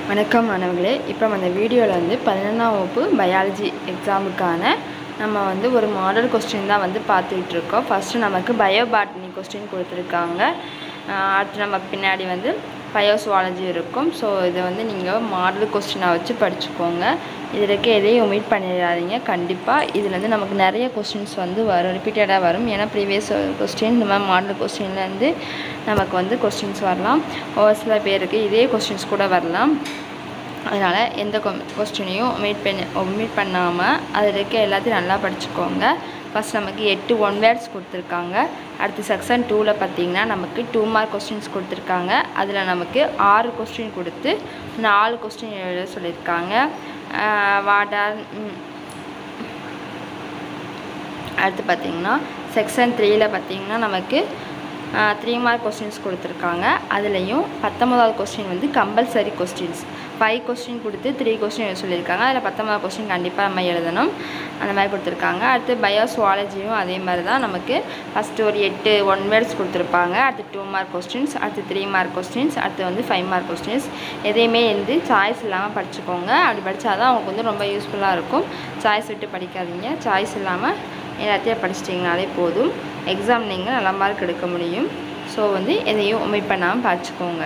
வணக்கம் மாணவர்களே. இப்போ அந்த வீடியோவில் 11ஆம் வகுப்பு பயாலஜி எக்ஸாமுக்கான நம்ம ஒரு மாடல் கொஸ்டின் தான் பார்த்துக்கிட்டு இருக்கோம். ஃபஸ்ட்டு நமக்கு பயோபாட்னி கொஸ்டின் கொடுத்துருக்காங்க. அடுத்து நமக்கு பின்னாடி பயோசுவாலஜி இருக்கும். ஸோ இதை நீங்கள் மாடல் கொஸ்டினாக வச்சு படிச்சுக்கோங்க. இதில் இருக்க எதையும் ஒமிட் பண்ணிடாதீங்க. கண்டிப்பாக இதில் நமக்கு நிறைய கொஸ்டின்ஸ் வரும், ரிப்பீட்டடாக வரும். ஏன்னா ப்ரீவியஸ் கொஸ்டின் இந்த மாதிரி மாடல் கொஸ்டின்லேருந்து நமக்கு கொஸ்டின்ஸ் வரலாம். ஒரு சில பேருக்கு இதே கொஸ்டின்ஸ் கூட வரலாம். அதனால் எந்த கொஸ்டினையும் ஒமிட் பண்ணாமல் அதில் இருக்க எல்லாத்தையும் நல்லா படிச்சுக்கோங்க. ஃபஸ்ட் நமக்கு 8 1 வேர்ட்ஸ் கொடுத்துருக்காங்க. அடுத்து செக்ஷன் 2ல் பார்த்திங்கன்னா நமக்கு 2 மார்க் கொஸ்டின்ஸ் கொடுத்துருக்காங்க. அதில் நமக்கு 6 கொஸ்டின் கொடுத்து 4 கொஸ்டின் எழுத சொல்லியிருக்காங்க. அடுத்து பார்த்திங்கன்னா செக்ஷன் 3ல் பார்த்திங்கன்னா நமக்கு 3 மார்க் கொஸ்டின்ஸ் கொடுத்துருக்காங்க. அதுலேயும் 19வது கொஸ்டின் கம்பல்சரி கொஸ்டின்ஸ் 5 கொஸ்டின் கொடுத்து 3 கொஸ்டின் எழுத சொல்லியிருக்காங்க. அதில் 19வது கொஸ்டின் கண்டிப்பாக நம்ம எழுதணும். அந்த மாதிரி கொடுத்துருக்காங்க. அடுத்து பயோசுவாலஜியும் அதே மாதிரி தான். நமக்கு ஃபஸ்ட்டு ஒரு 8 1 வேர்ட்ஸ் கொடுத்துருப்பாங்க. அடுத்து 2 மார்க் கொஸ்டின்ஸ், அடுத்து 3 மார்க் கொஸ்டின்ஸ், அடுத்து 5 மார்க் கொஸ்டின்ஸ். எதையுமே சாய்ஸ் இல்லாமல் படிச்சுக்கோங்க. அப்படி படித்தா தான் அவங்களுக்கு ரொம்ப யூஸ்ஃபுல்லாக இருக்கும். சாய்ஸ் விட்டு படிக்காதீங்க. சாய்ஸ் இல்லாமல் எல்லாத்தையும் படிச்சிட்டிங்கனாலே போதும். எக்ஸாம் நீங்கள் நல்ல மார்க் எடுக்க முடியும். ஸோ எதையும் ஒமிட் பண்ணாமல் படிச்சுக்கோங்க.